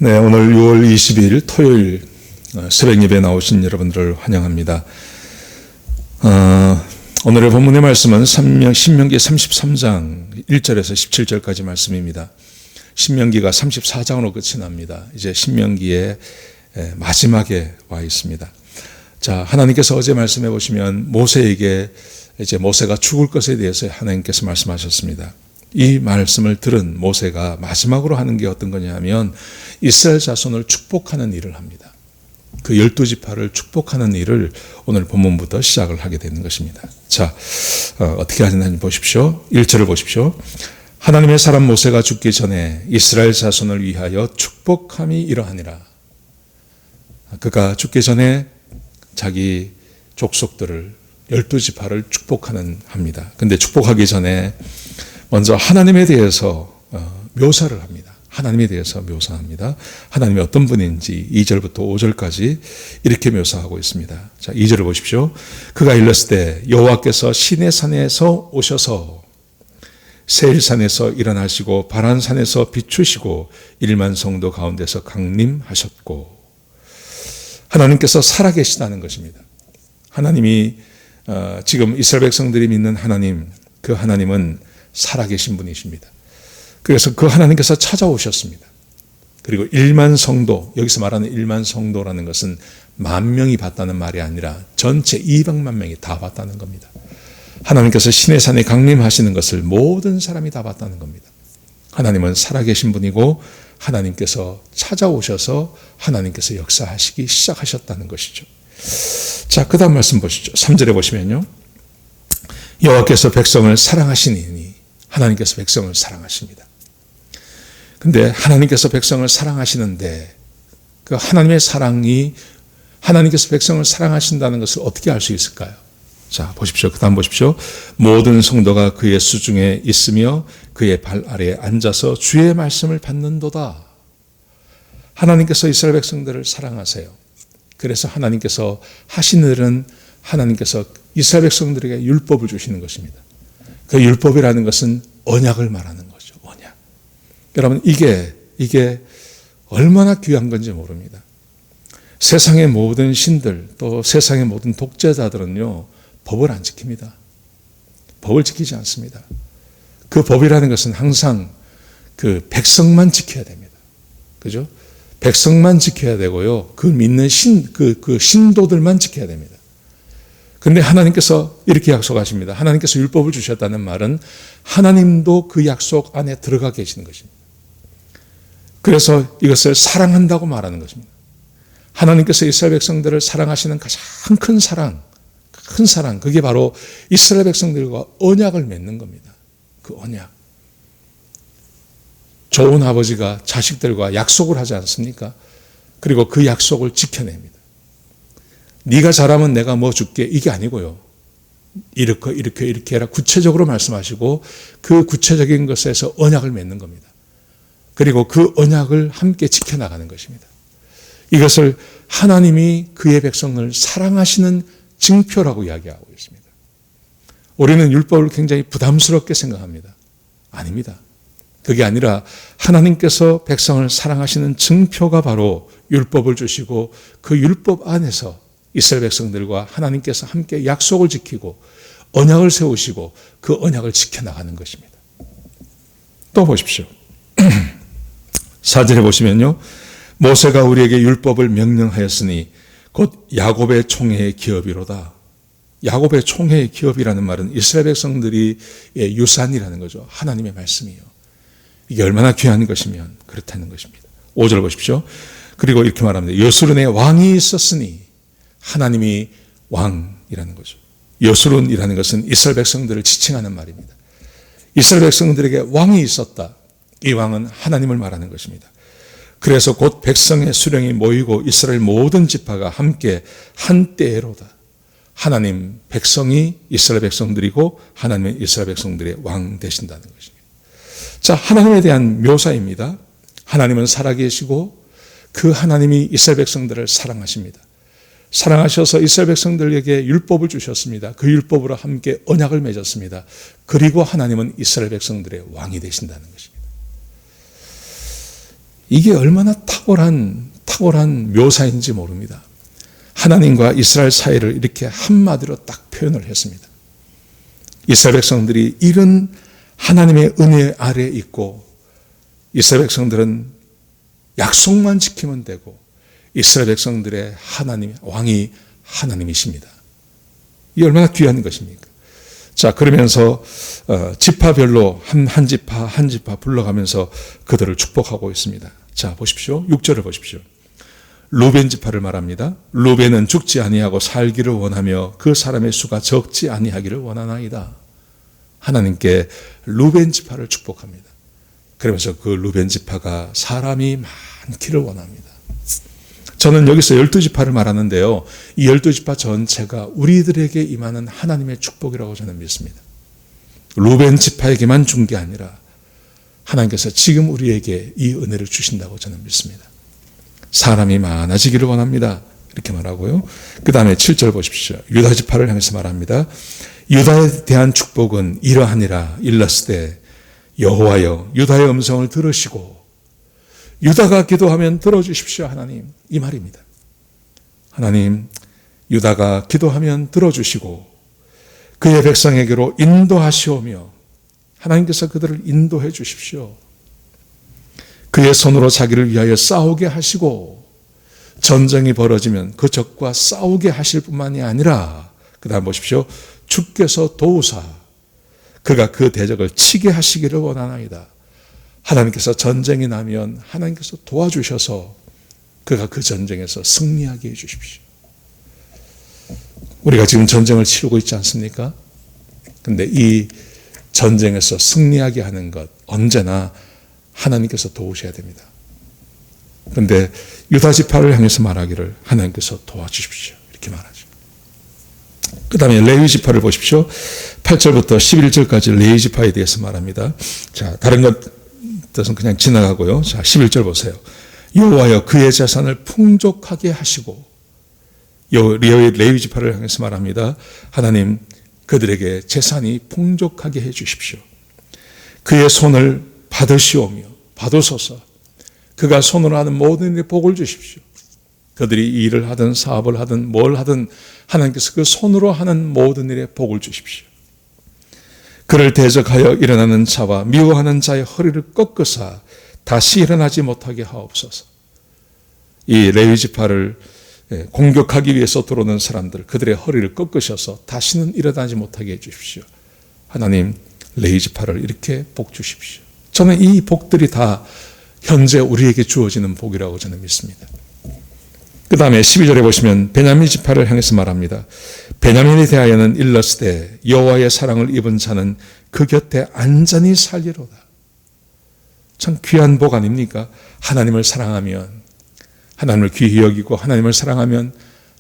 네, 오늘 6월 20일 토요일 새벽 예배 나오신 여러분들을 환영합니다. 오늘의 본문의 말씀은 신명기 33장 1절에서 17절까지 말씀입니다. 신명기가 34장으로 끝이 납니다. 이제 신명기의 마지막에 와 있습니다. 자, 하나님께서 어제 말씀해 보시면 모세에게 이제 모세가 죽을 것에 대해서 하나님께서 말씀하셨습니다. 이 말씀을 들은 모세가 마지막으로 하는 게 어떤 거냐면 이스라엘 자손을 축복하는 일을 합니다. 그 12지파를 축복하는 일을 오늘 본문부터 시작을 하게 되는 것입니다. 자, 어떻게 하는지 보십시오. 1절을 보십시오. 하나님의 사람 모세가 죽기 전에 이스라엘 자손을 위하여 축복함이 이러하니라. 그가 죽기 전에 자기 족속들을 12지파를 축복하는 합니다. 근데 축복하기 전에 먼저 하나님에 대해서 묘사를 합니다. 하나님에 대해서 묘사합니다. 하나님이 어떤 분인지 2절부터 5절까지 이렇게 묘사하고 있습니다. 자, 2절을 보십시오. 그가 일렀을 때 여호와께서 시내산에서 오셔서 세일산에서 일어나시고 바란산에서 비추시고 1만 성도 가운데서 강림하셨고, 하나님께서 살아계시다는 것입니다. 하나님이 지금 이스라엘 백성들이 믿는 하나님, 그 하나님은 살아계신 분이십니다. 그래서 그 하나님께서 찾아오셨습니다. 그리고 1만 성도, 여기서 말하는 1만 성도라는 것은 10,000명이 봤다는 말이 아니라 전체 200만 명이 다 봤다는 겁니다. 하나님께서 시내산에 강림하시는 것을 모든 사람이 다 봤다는 겁니다. 하나님은 살아계신 분이고 하나님께서 찾아오셔서 하나님께서 역사하시기 시작하셨다는 것이죠. 자, 그 다음 말씀 보시죠. 3절에 보시면요, 여호와께서 백성을 사랑하시니, 하나님께서 백성을 사랑하십니다. 근데 하나님께서 백성을 사랑하시는데 그 하나님의 사랑이, 하나님께서 백성을 사랑하신다는 것을 어떻게 알 수 있을까요? 자, 보십시오. 그 다음 보십시오. 모든 성도가 그의 수중에 있으며 그의 발 아래에 앉아서 주의 말씀을 받는도다. 하나님께서 이스라엘 백성들을 사랑하세요. 그래서 하나님께서 하시는 일은 하나님께서 이스라엘 백성들에게 율법을 주시는 것입니다. 그 율법이라는 것은 언약을 말하는 거죠. 언약. 여러분, 이게 얼마나 귀한 건지 모릅니다. 세상의 모든 신들, 또 세상의 모든 독재자들은요, 법을 안 지킵니다. 법을 지키지 않습니다. 그 법이라는 것은 항상 그 백성만 지켜야 됩니다. 그죠? 백성만 지켜야 되고요. 그 믿는 그 신도들만 지켜야 됩니다. 근데 하나님께서 이렇게 약속하십니다. 하나님께서 율법을 주셨다는 말은 하나님도 그 약속 안에 들어가 계시는 것입니다. 그래서 이것을 사랑한다고 말하는 것입니다. 하나님께서 이스라엘 백성들을 사랑하시는 가장 큰 사랑, 그게 바로 이스라엘 백성들과 언약을 맺는 겁니다. 그 언약. 좋은 아버지가 자식들과 약속을 하지 않습니까? 그리고 그 약속을 지켜냅니다. 네가 잘하면 내가 뭐 줄게, 이게 아니고요. 이렇게 해라 구체적으로 말씀하시고 그 구체적인 것에서 언약을 맺는 겁니다. 그리고 그 언약을 함께 지켜나가는 것입니다. 이것을 하나님이 그의 백성을 사랑하시는 증표라고 이야기하고 있습니다. 우리는 율법을 굉장히 부담스럽게 생각합니다. 아닙니다. 그게 아니라 하나님께서 백성을 사랑하시는 증표가 바로 율법을 주시고 그 율법 안에서 이스라엘 백성들과 하나님께서 함께 약속을 지키고 언약을 세우시고 그 언약을 지켜나가는 것입니다. 또 보십시오. 4절에 보시면요, 모세가 우리에게 율법을 명령하였으니 곧 야곱의 총회의 기업이로다. 야곱의 총회의 기업이라는 말은 이스라엘 백성들이 유산이라는 거죠. 하나님의 말씀이요. 이게 얼마나 귀한 것이면 그렇다는 것입니다. 5절 보십시오. 그리고 이렇게 말합니다. 여수론에 왕이 있었으니, 하나님이 왕이라는 거죠. 여수론이라는 것은 이스라엘 백성들을 지칭하는 말입니다. 이스라엘 백성들에게 왕이 있었다. 이 왕은 하나님을 말하는 것입니다. 그래서 곧 백성의 수령이 모이고 이스라엘 모든 지파가 함께 한때로다. 하나님 백성이 이스라엘 백성들이고 하나님은 이스라엘 백성들의 왕 되신다는 것입니다. 자, 하나님에 대한 묘사입니다. 하나님은 살아계시고 그 하나님이 이스라엘 백성들을 사랑하십니다. 사랑하셔서 이스라엘 백성들에게 율법을 주셨습니다. 그 율법으로 함께 언약을 맺었습니다. 그리고 하나님은 이스라엘 백성들의 왕이 되신다는 것입니다. 이게 얼마나 탁월한 묘사인지 모릅니다. 하나님과 이스라엘 사이를 이렇게 한마디로 딱 표현을 했습니다. 이스라엘 백성들이 이런 하나님의 은혜 아래에 있고 이스라엘 백성들은 약속만 지키면 되고 이스라엘 백성들의 하나님, 왕이 하나님이십니다. 이게 얼마나 귀한 것입니까? 자, 그러면서 지파별로 한 지파 불러가면서 그들을 축복하고 있습니다. 자, 보십시오. 6절을 보십시오. 루벤 지파를 말합니다. 루벤은 죽지 아니하고 살기를 원하며 그 사람의 수가 적지 아니하기를 원하나이다. 하나님께 루벤 지파를 축복합니다. 그러면서 그 루벤 지파가 사람이 많기를 원합니다. 저는 여기서 12지파를 말하는데요. 이 12지파 전체가 우리들에게 임하는 하나님의 축복이라고 저는 믿습니다. 루벤 지파에게만 준 게 아니라 하나님께서 지금 우리에게 이 은혜를 주신다고 저는 믿습니다. 사람이 많아지기를 원합니다. 이렇게 말하고요. 그 다음에 7절 보십시오. 유다 지파를 향해서 말합니다. 유다에 대한 축복은 이러하니라. 일렀으되 여호와여 유다의 음성을 들으시고 유다가 기도하면 들어주십시오. 하나님, 이 말입니다. 하나님, 유다가 기도하면 들어주시고 그의 백성에게로 인도하시오며 하나님께서 그들을 인도해 주십시오. 그의 손으로 자기를 위하여 싸우게 하시고 전쟁이 벌어지면 그 적과 싸우게 하실 뿐만이 아니라 그 다음 보십시오. 주께서 도우사 그가 그 대적을 치게 하시기를 원하나이다. 하나님께서 전쟁이 나면 하나님께서 도와주셔서 그가 그 전쟁에서 승리하게 해 주십시오. 우리가 지금 전쟁을 치르고 있지 않습니까? 근데 이 전쟁에서 승리하게 하는 것 언제나 하나님께서 도우셔야 됩니다. 그런데 유다 지파를 향해서 말하기를 하나님께서 도와주십시오. 이렇게 말하죠. 그 다음에 레위 지파를 보십시오. 8절부터 11절까지 레위 지파에 대해서 말합니다. 자, 다른 것들은 그냥 지나가고요. 자, 11절 보세요. 여호와여 그의 재산을 풍족하게 하시고 레위 지파를 향해서 말합니다. 하나님 그들에게 재산이 풍족하게 해 주십시오. 그의 손을 받으소서. 그가 손으로 하는 모든 일에 복을 주십시오. 그들이 일을 하든 사업을 하든 뭘 하든 하나님께서 그 손으로 하는 모든 일에 복을 주십시오. 그를 대적하여 일어나는 자와 미워하는 자의 허리를 꺾으사 다시 일어나지 못하게 하옵소서. 이 레위 지파를 공격하기 위해서 들어오는 사람들, 그들의 허리를 꺾으셔서 다시는 일어나지 못하게 해주십시오. 하나님, 레위 지파를 이렇게 복 주십시오. 저는 이 복들이 다 현재 우리에게 주어지는 복이라고 저는 믿습니다. 그 다음에 12절에 보시면 베냐민 지파를 향해서 말합니다. 베냐민에 대하여는 일렀으되 여호와의 사랑을 입은 자는 그 곁에 안전히 살리로다. 참 귀한 복 아닙니까? 하나님을 사랑하면, 하나님을 귀히 여기고 하나님을 사랑하면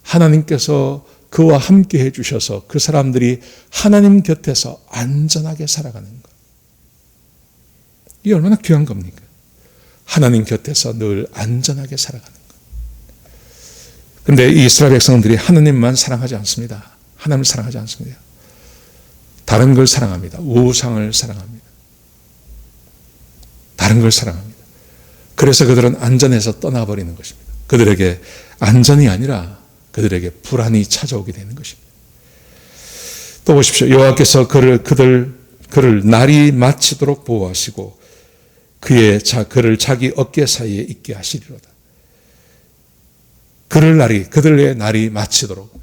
하나님께서 그와 함께 해주셔서 그 사람들이 하나님 곁에서 안전하게 살아가는 것. 이게 얼마나 귀한 겁니까? 하나님 곁에서 늘 안전하게 살아가는 것. 그런데 이스라엘 백성들이 하나님만 사랑하지 않습니다. 하나님을 사랑하지 않습니다. 다른 걸 사랑합니다. 우상을 사랑합니다. 다른 걸 사랑합니다. 그래서 그들은 안전해서 떠나버리는 것입니다. 그들에게 안전이 아니라 그들에게 불안이 찾아오게 되는 것입니다. 또 보십시오. 여호와께서 그를 날이 마치도록 보호하시고 그를 자기 어깨 사이에 있게 하시리로다. 그들의 날이 마치도록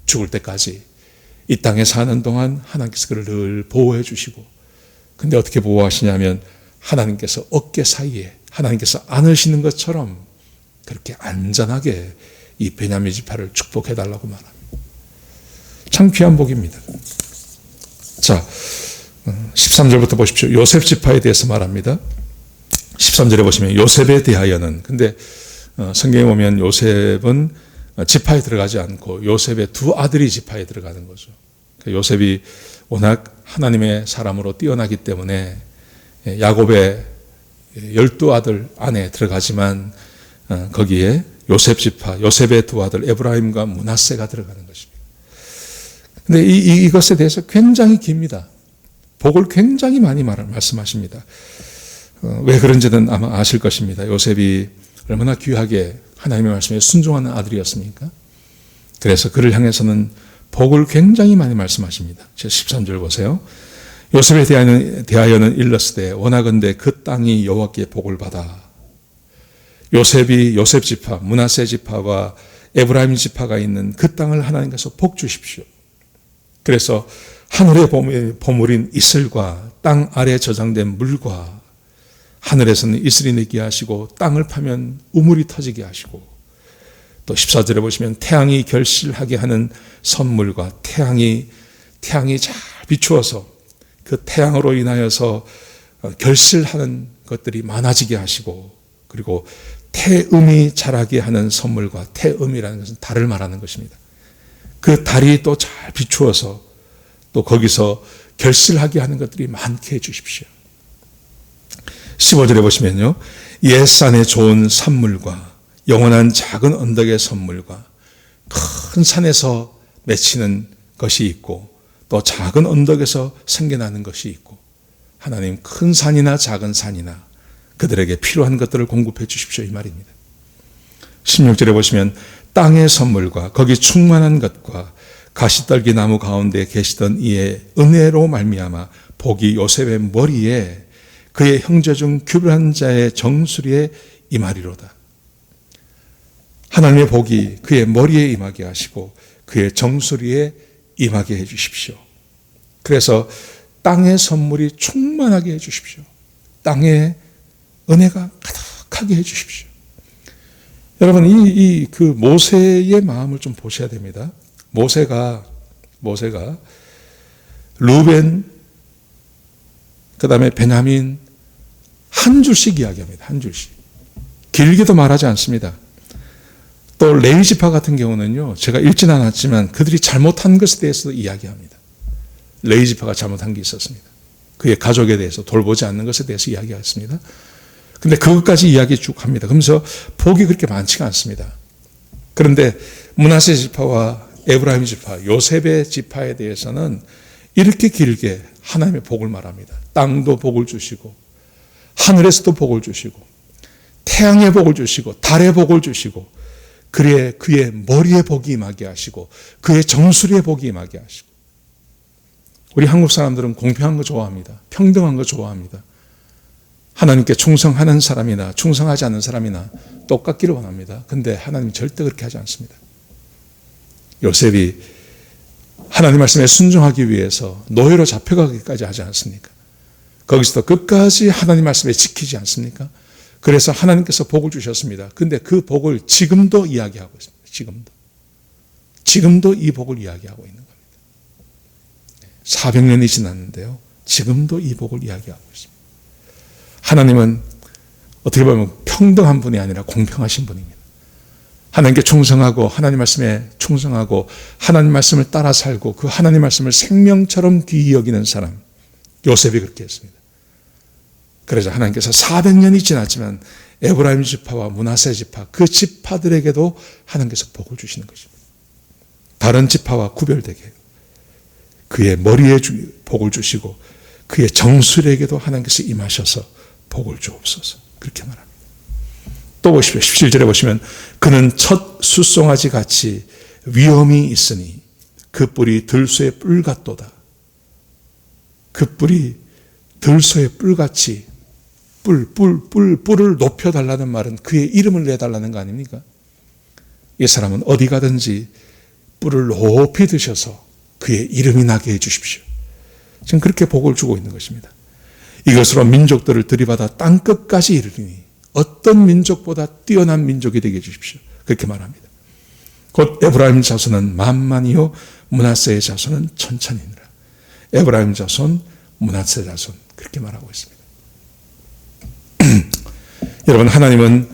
죽을 때까지 이 땅에 사는 동안 하나님께서 그를 늘 보호해 주시고, 근데 어떻게 보호하시냐면 하나님께서 어깨 사이에 하나님께서 안으시는 것처럼 그렇게 안전하게 이 베냐민 지파를 축복해 달라고 말합니다. 참 귀한 복입니다. 자, 13절부터 보십시오. 요셉 지파에 대해서 말합니다. 13절에 보시면 요셉에 대하여는, 근데 성경에 보면 요셉은 지파에 들어가지 않고 요셉의 두 아들이 지파에 들어가는 거죠. 요셉이 워낙 하나님의 사람으로 뛰어나기 때문에 야곱의 12아들 안에 들어가지만 거기에 요셉 지파, 요셉의 두 아들 에브라임과 므낫세가 들어가는 것입니다. 근데 이것에 대해서 굉장히 깁니다. 복을 굉장히 많이 말씀하십니다. 왜 그런지는 아마 아실 것입니다. 요셉이 얼마나 귀하게 하나님의 말씀에 순종하는 아들이었습니까? 그래서 그를 향해서는 복을 굉장히 많이 말씀하십니다. 제 13절 보세요. 요셉에 대하여는 일렀으되 원하건대 그 땅이 여호와께 복을 받아. 요셉이 요셉 지파, 므낫세 지파와 에브라임 지파가 있는 그 땅을 하나님께서 복 주십시오. 그래서 하늘의 보물인 이슬과 땅 아래 저장된 물과 하늘에서는 이슬이 내게 하시고 땅을 파면 우물이 터지게 하시고 또 14절에 보시면 태양이 결실하게 하는 선물과 태양이 잘 비추어서 그 태양으로 인하여서 결실하는 것들이 많아지게 하시고 그리고 태음이 자라게 하는 선물과 태음이라는 것은 달을 말하는 것입니다. 그 달이 또 잘 비추어서 또 거기서 결실하게 하는 것들이 많게 해주십시오. 15절에 보시면요. 옛산의 좋은 산물과 영원한 작은 언덕의 선물과 큰 산에서 맺히는 것이 있고 또 작은 언덕에서 생겨나는 것이 있고 하나님 큰 산이나 작은 산이나 그들에게 필요한 것들을 공급해 주십시오 이 말입니다. 16절에 보시면 땅의 선물과 거기 충만한 것과 가시떨기 나무 가운데 계시던 이의 은혜로 말미암아 복이 요셉의 머리에 그의 형제 중 규별한 자의 정수리에 임하리로다. 하나님의 복이 그의 머리에 임하게 하시고 그의 정수리에 임하게 해 주십시오. 그래서 땅의 선물이 충만하게 해 주십시오. 땅에 은혜가 가득하게 해 주십시오. 여러분 그 모세의 마음을 좀 보셔야 됩니다. 모세가 루벤 그다음에 베냐민 한 줄씩 이야기합니다. 한 줄씩. 길게도 말하지 않습니다. 또 레위 지파 같은 경우는요. 제가 읽진 않았지만 그들이 잘못한 것에 대해서도 이야기합니다. 레위 지파가 잘못한 게 있었습니다. 그의 가족에 대해서 돌보지 않는 것에 대해서 이야기했습니다. 근데 그것까지 이야기 쭉 합니다. 그러면서 복이 그렇게 많지가 않습니다. 그런데 므낫세 지파와 에브라임 지파, 요셉의 지파에 대해서는 이렇게 길게 하나님의 복을 말합니다. 땅도 복을 주시고 하늘에서도 복을 주시고 태양의 복을 주시고 달의 복을 주시고 그의 머리에 복이 임하게 하시고 그의 정수리에 복이 임하게 하시고 우리 한국 사람들은 공평한 거 좋아합니다. 평등한 거 좋아합니다. 하나님께 충성하는 사람이나 충성하지 않는 사람이나 똑같기를 원합니다. 근데 하나님 절대 그렇게 하지 않습니다. 요셉이 하나님 말씀에 순종하기 위해서 노예로 잡혀가기까지 하지 않습니까? 거기서도 끝까지 하나님 말씀에 지키지 않습니까? 그래서 하나님께서 복을 주셨습니다. 근데 그 복을 지금도 이야기하고 있습니다. 지금도 이 복을 이야기하고 있는 겁니다. 400년이 지났는데요. 지금도 이 복을 이야기하고 있습니다. 하나님은 어떻게 보면 평등한 분이 아니라 공평하신 분입니다. 하나님께 충성하고 하나님 말씀에 충성하고 하나님 말씀을 따라 살고 그 하나님 말씀을 생명처럼 귀히 여기는 사람 요셉이 그렇게 했습니다. 그래서 하나님께서 400년이 지났지만 에브라임 지파와 므낫세 지파 그 지파들에게도 하나님께서 복을 주시는 것입니다. 다른 지파와 구별되게 그의 머리에 복을 주시고 그의 정수리에게도 하나님께서 임하셔서 복을 주옵소서 그렇게 말합니다. 또 보십시오. 17절에 보시면 그는 첫 숫송아지 같이 위엄이 있으니 그 뿔이 들소의 뿔 같도다. 그 뿔이 들소의 뿔같이 뿔을 높여달라는 말은 그의 이름을 내달라는 거 아닙니까? 이 사람은 어디 가든지 뿔을 높이 드셔서 그의 이름이 나게 해 주십시오. 지금 그렇게 복을 주고 있는 것입니다. 이것으로 민족들을 들이받아 땅끝까지 이르리니 어떤 민족보다 뛰어난 민족이 되게 해 주십시오. 그렇게 말합니다. 곧 에브라임 자손은 만만이요 므낫세의 자손은 천천이니라. 에브라임 자손, 므낫세 자손 그렇게 말하고 있습니다. 여러분 하나님은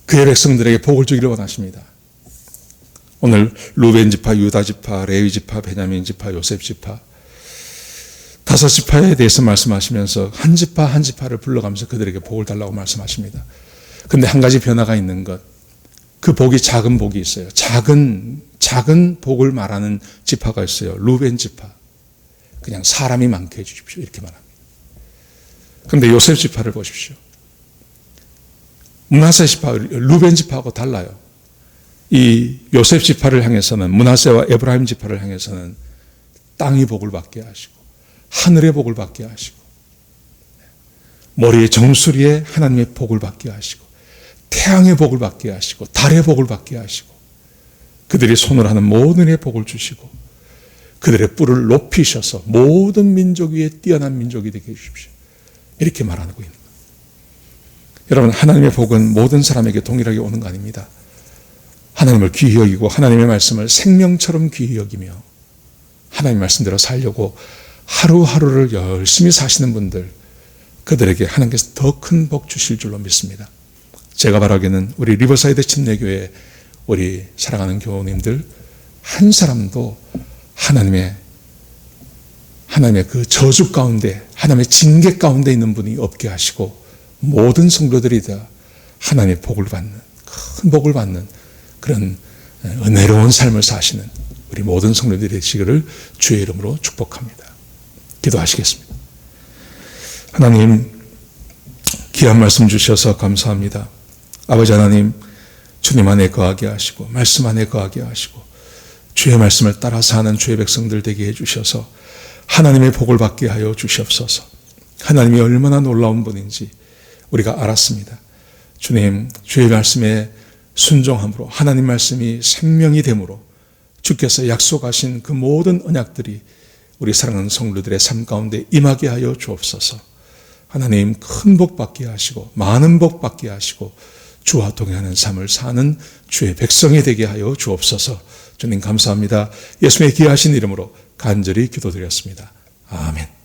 그의 백성들에게 복을 주기를 원하십니다. 오늘 루벤 지파, 유다 지파, 레위 지파, 베냐민 지파, 요셉 지파 5지파에 대해서 말씀하시면서 한 지파 한 지파를 불러가면서 그들에게 복을 달라고 말씀하십니다. 그런데 한 가지 변화가 있는 것, 그 복이 작은 복이 있어요. 작은 복을 말하는 지파가 있어요. 루벤 지파. 그냥 사람이 많게 해주십시오. 이렇게 말합니다. 그런데 요셉 지파를 보십시오. 므낫세 지파, 루벤 지파하고 달라요. 이 요셉 지파를 향해서는, 므낫세와 에브라임 지파를 향해서는 땅이 복을 받게 하시고 하늘의 복을 받게 하시고 머리의 정수리에 하나님의 복을 받게 하시고 태양의 복을 받게 하시고 달의 복을 받게 하시고 그들이 손을 하는 모든 의 복을 주시고 그들의 뿔을 높이셔서 모든 민족 위에 뛰어난 민족이 되게 해주십시오. 이렇게 말하고 있는 거예요. 여러분, 하나님의 복은 모든 사람에게 동일하게 오는 거 아닙니다. 하나님을 귀히 여기고 하나님의 말씀을 생명처럼 귀히 여기며 하나님의 말씀대로 살려고 하루하루를 열심히 사시는 분들, 그들에게 하나님께서 더 큰 복 주실 줄로 믿습니다. 제가 바라기는 우리 리버사이드 침례교회 우리 사랑하는 교우님들 한 사람도 하나님의 그 저주 가운데, 하나님의 징계 가운데 있는 분이 없게 하시고 모든 성도들이 다 하나님의 복을 받는, 큰 복을 받는 그런 은혜로운 삶을 사시는 우리 모든 성도들이 되시기를 주의 이름으로 축복합니다. 기도하시겠습니다. 하나님, 귀한 말씀 주셔서 감사합니다. 아버지 하나님, 주님 안에 거하게 하시고 말씀 안에 거하게 하시고 주의 말씀을 따라 사는 주의 백성들 되게 해주셔서 하나님의 복을 받게 하여 주시옵소서. 하나님이 얼마나 놀라운 분인지 우리가 알았습니다. 주님, 주의 말씀에 순종함으로 하나님 말씀이 생명이 되므로 주께서 약속하신 그 모든 언약들이 우리 사랑하는 성도들의 삶 가운데 임하게 하여 주옵소서. 하나님, 큰 복 받게 하시고 많은 복 받게 하시고 주와 동행하는 삶을 사는 주의 백성이 되게 하여 주옵소서. 주님 감사합니다. 예수님의 귀하신 이름으로 간절히 기도드렸습니다. 아멘.